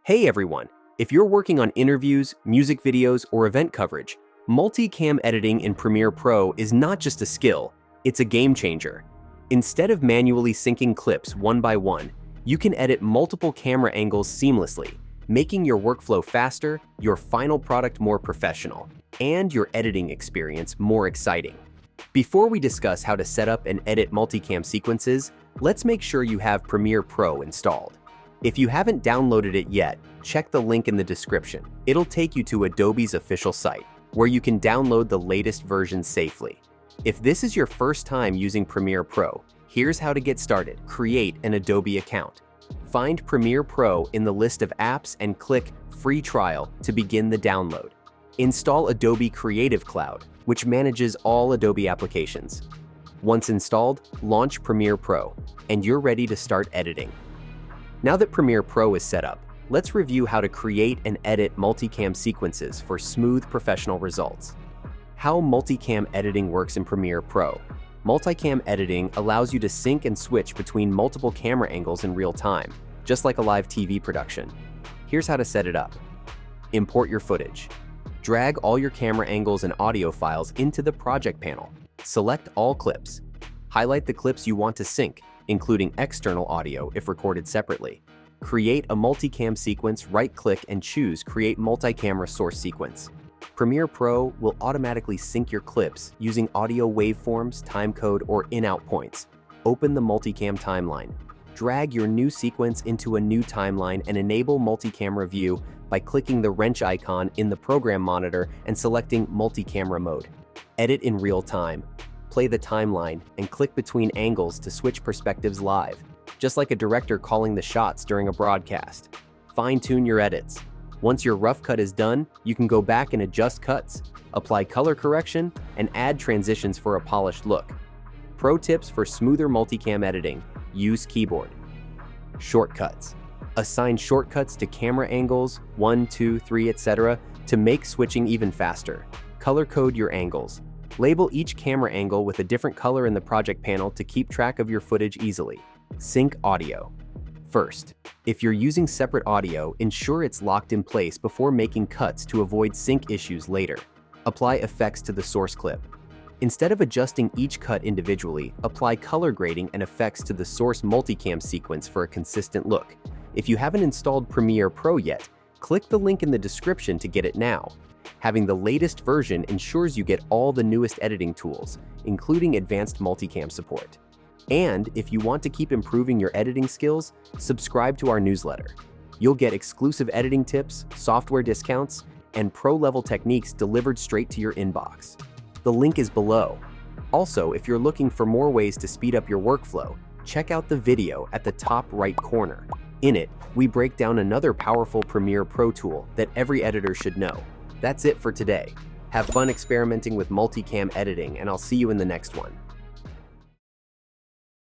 Hey everyone! If you're working on interviews, music videos, or event coverage, multicam editing in Premiere Pro is not just a skill, it's a game changer. Instead of manually syncing clips one by one, you can edit multiple camera angles seamlessly, making your workflow faster, your final product more professional, and your editing experience more exciting. Before we discuss how to set up and edit multicam sequences, let's make sure you have Premiere Pro installed. If you haven't downloaded it yet, check the link in the description. It'll take you to Adobe's official site, where you can download the latest version safely. If this is your first time using Premiere Pro, here's how to get started. Create an Adobe account. Find Premiere Pro in the list of apps and click Free Trial to begin the download. Install Adobe Creative Cloud, which manages all Adobe applications. Once installed, launch Premiere Pro, and you're ready to start editing. Now that Premiere Pro is set up, let's review how to create and edit multicam sequences for smooth professional results. How multicam editing works in Premiere Pro. Multicam editing allows you to sync and switch between multiple camera angles in real time, just like a live TV production. Here's how to set it up. Import your footage. Drag all your camera angles and audio files into the project panel. Select all clips. Highlight the clips you want to sync, including external audio if recorded separately. Create a multicam sequence, right-click and choose Create Multi-Camera Source Sequence. Premiere Pro will automatically sync your clips using audio waveforms, timecode, or in-out points. Open the multicam timeline. Drag your new sequence into a new timeline and enable multi-camera view by clicking the wrench icon in the program monitor and selecting multi-camera mode. Edit in real time. Play the timeline and click between angles to switch perspectives live, just like a director calling the shots during a broadcast. Fine-tune your edits. Once your rough cut is done, you can go back and adjust cuts, apply color correction, and add transitions for a polished look. Pro tips for smoother multicam editing: use keyboard. Shortcuts. Assign shortcuts to camera angles, 1, 2, 3, etc. to make switching even faster. Color code your angles. Label each camera angle with a different color in the project panel to keep track of your footage easily. Sync audio. First, if you're using separate audio, ensure it's locked in place before making cuts to avoid sync issues later. Apply effects to the source clip. Instead of adjusting each cut individually, apply color grading and effects to the source multicam sequence for a consistent look. If you haven't installed Premiere Pro yet, click the link in the description to get it now. Having the latest version ensures you get all the newest editing tools, including advanced multicam support. And if you want to keep improving your editing skills, subscribe to our newsletter. You'll get exclusive editing tips, software discounts, and pro-level techniques delivered straight to your inbox. The link is below. Also, if you're looking for more ways to speed up your workflow, check out the video at the top right corner. In it, we break down another powerful Premiere Pro tool that every editor should know. That's it for today. Have fun experimenting with multicam editing, and I'll see you in the next one.